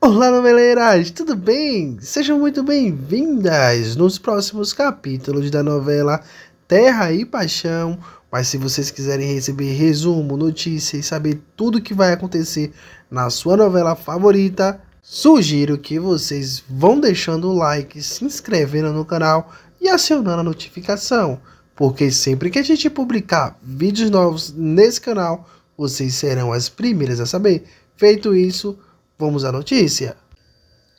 Olá, noveleiras, tudo bem? Sejam muito bem-vindas nos próximos capítulos da novela Terra e Paixão. Mas se vocês quiserem receber resumo, notícia e saber tudo o que vai acontecer na sua novela favorita, sugiro que vocês vão deixando o like, se inscrevendo no canal e acionando a notificação, porque sempre que a gente publicar vídeos novos nesse canal, vocês serão as primeiras a saber. Feito isso, vamos à notícia.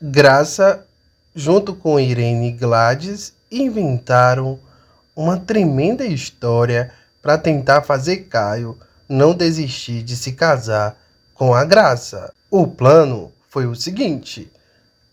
Graça, junto com Irene e Gladys, inventaram uma tremenda história para tentar fazer Caio não desistir de se casar com a Graça. O plano foi o seguinte: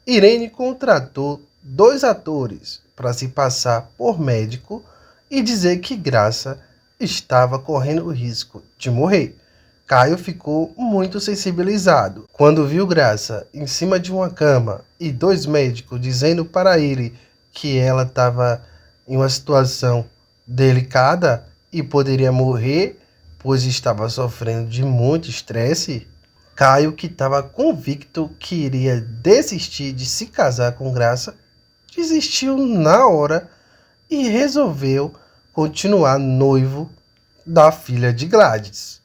Irene contratou 2 atores para se passar por médico e dizer que Graça estava correndo o risco de morrer. Caio ficou muito sensibilizado quando viu Graça em cima de uma cama e 2 médicos dizendo para ele que ela estava em uma situação delicada e poderia morrer, pois estava sofrendo de muito estresse. Caio, que estava convicto que iria desistir de se casar com Graça, desistiu na hora e resolveu continuar noivo da filha de Gladys.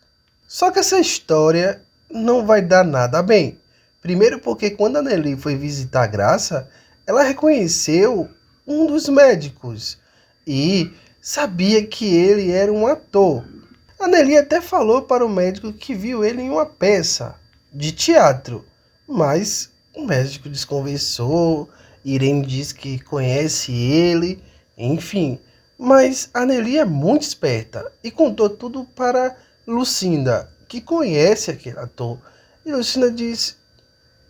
Só que essa história não vai dar nada bem. Primeiro porque quando a Nelly foi visitar a Graça, ela reconheceu um dos médicos e sabia que ele era um ator. A Nelly até falou para o médico que viu ele em uma peça de teatro, mas o médico desconversou. Irene diz que conhece ele, enfim. Mas a Nelly é muito esperta e contou tudo para Lucinda, que conhece aquele ator. E Lucinda diz: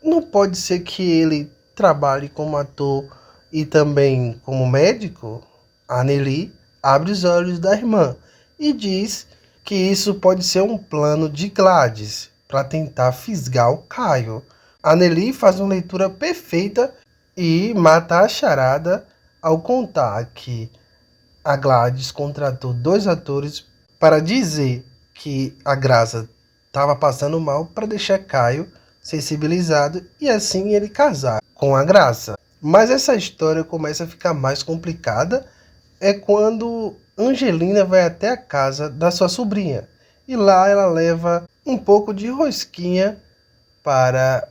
não pode ser que ele trabalhe como ator e também como médico? A Nelly abre os olhos da irmã e diz que isso pode ser um plano de Gladys para tentar fisgar o Caio. A Nelly faz uma leitura perfeita e mata a charada ao contar que a Gladys contratou 2 atores para dizer que a Graça estava passando mal para deixar Caio sensibilizado e assim ele casar com a Graça. Mas essa história começa a ficar mais complicada é quando Angelina vai até a casa da sua sobrinha e lá ela leva um pouco de rosquinha para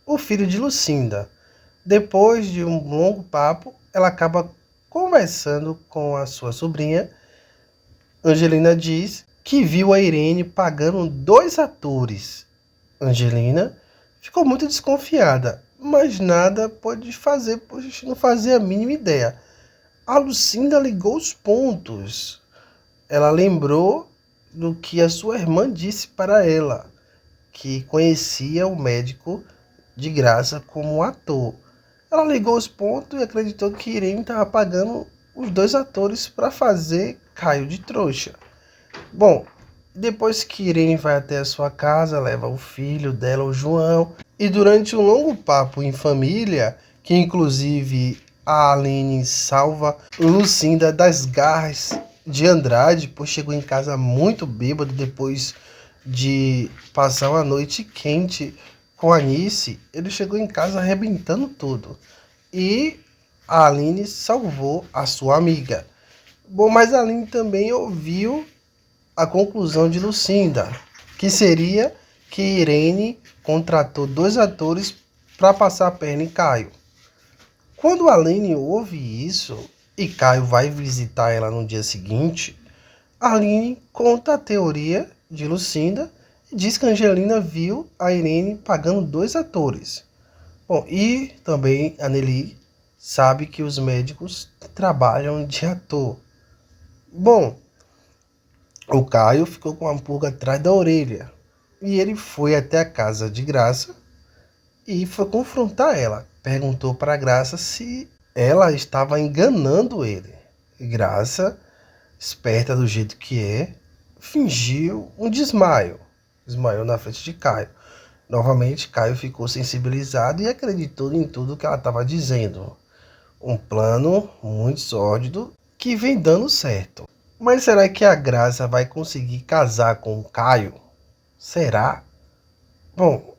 o filho de Lucinda. Depois de um longo papo, ela acaba conversando com a sua sobrinha. Angelina diz que viu a Irene pagando 2 atores. Angelina ficou muito desconfiada, mas nada pôde fazer, pois não fazia a mínima ideia. A Lucinda ligou os pontos. Ela lembrou do que a sua irmã disse para ela, que conhecia o médico de Graça como ator. Ela ligou os pontos e acreditou que Irene estava pagando os 2 atores para fazer Caio de trouxa. Bom, depois que Irene vai até a sua casa, leva o filho dela, o João, e durante um longo papo em família, que inclusive a Aline salva Lucinda das garras de Andrade, pois chegou em casa muito bêbado depois de passar uma noite quente com a Nice. Ele chegou em casa arrebentando tudo. E a Aline salvou a sua amiga. Bom, mas a Aline também ouviu a conclusão de Lucinda, que seria que Irene contratou 2 atores para passar a perna em Caio. Quando a Aline ouve isso e Caio vai visitar ela no dia seguinte, a Aline conta a teoria de Lucinda e diz que a Angelina viu a Irene pagando 2 atores. Bom, e também a Nelly sabe que os médicos trabalham de ator. Bom, o Caio ficou com uma pulga atrás da orelha e ele foi até a casa de Graça e foi confrontar ela. Perguntou para Graça se ela estava enganando ele. E Graça, esperta do jeito que é, fingiu um desmaio. Desmaiou na frente de Caio. Novamente, Caio ficou sensibilizado e acreditou em tudo que ela estava dizendo. Um plano muito sórdido que vem dando certo. Mas será que a Graça vai conseguir casar com o Caio? Será? Bom,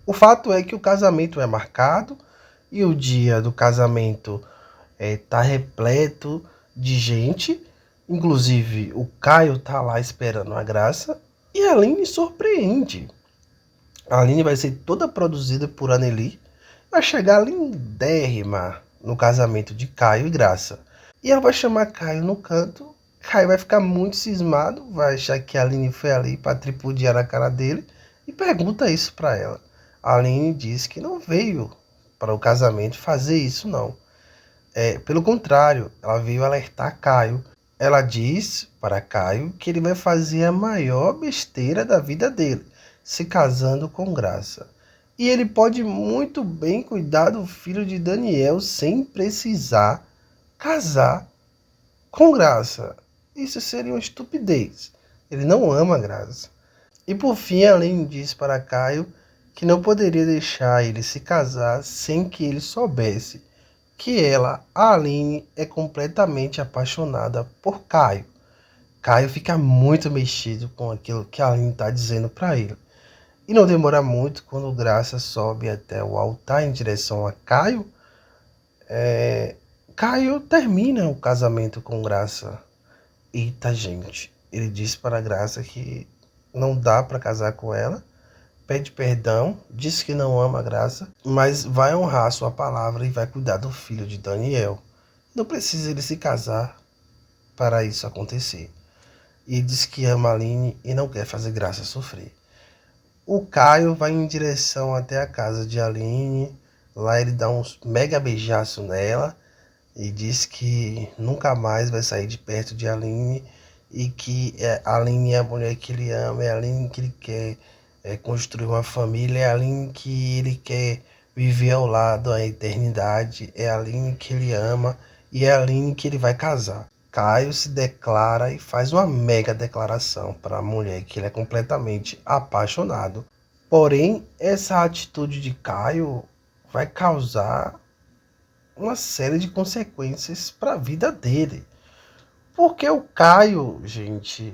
O fato é que o casamento é marcado e o dia do casamento tá repleto de gente. Inclusive, o Caio tá lá esperando a Graça e a Aline surpreende. A Aline vai ser toda produzida por Anneli, vai chegar lindérrima no casamento de Caio e Graça. E ela vai chamar Caio no canto. Caio vai ficar muito cismado, vai achar que a Aline foi ali para tripudiar na cara dele e pergunta isso para ela. A Aline diz que não veio para o casamento fazer isso, não. Pelo contrário, ela veio alertar Caio. Ela diz para Caio que ele vai fazer a maior besteira da vida dele, se casando com Graça. E ele pode muito bem cuidar do filho de Daniel sem precisar casar com Graça. Isso seria uma estupidez. Ele não ama Graça. E por fim, Aline diz para Caio que não poderia deixar ele se casar sem que ele soubesse que ela, a Aline, é completamente apaixonada por Caio. Caio fica muito mexido com aquilo que a Aline está dizendo para ele. E não demora muito quando Graça sobe até o altar em direção a Caio. Caio termina o casamento com Graça. Eita, gente. Ele diz para Graça que não dá para casar com ela. Pede perdão, diz que não ama a Graça, mas vai honrar sua palavra e vai cuidar do filho de Daniel. Não precisa ele se casar para isso acontecer. E diz que ama a Aline e não quer fazer Graça sofrer. O Caio vai em direção até a casa de Aline. Lá ele dá uns mega beijaço nela e diz que nunca mais vai sair de perto de Aline e que a Aline é a mulher que ele ama, é a Aline que ele quer construir uma família, é a Aline que ele quer viver ao lado a eternidade, é a Aline que ele ama e é a Aline que ele vai casar. Caio se declara e faz uma mega declaração para a mulher que ele é completamente apaixonado. Porém, essa atitude de Caio vai causar uma série de consequências para a vida dele. Porque o Caio, gente,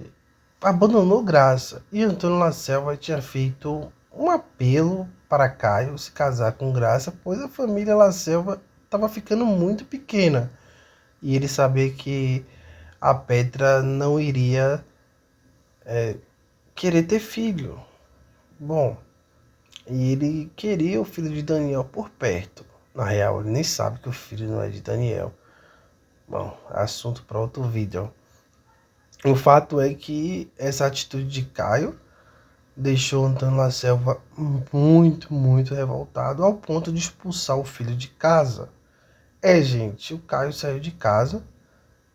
abandonou Graça e Antônio Lacerda tinha feito um apelo para Caio se casar com Graça, pois a família Lacerda estava ficando muito pequena e ele sabia que a Petra não iria querer ter filho. Bom, e ele queria o filho de Daniel por perto. Na real, ele nem sabe que o filho não é de Daniel. Bom, assunto para outro vídeo. O fato é que essa atitude de Caio deixou Antônio Lacerda muito, muito revoltado, ao ponto de expulsar o filho de casa. Gente, o Caio saiu de casa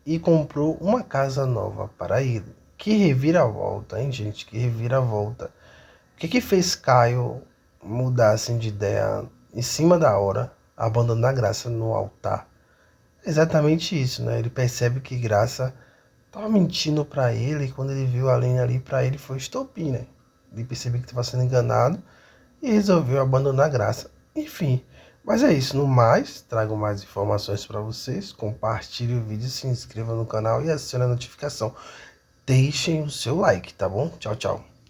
e comprou uma casa nova para ele. Que reviravolta, hein, gente? Que reviravolta. O que fez Caio mudar assim de ideia em cima da hora, abandonando a Graça no altar? Exatamente isso, né? Ele percebe que Graça tava mentindo para ele, e quando ele viu a Aline ali, para ele foi estopim, né? Ele percebeu que estava sendo enganado e resolveu abandonar a Graça. Enfim, mas é isso. No mais, trago mais informações para vocês. Compartilhe o vídeo, se inscreva no canal e acione a notificação. Deixem o seu like, tá bom? Tchau, tchau.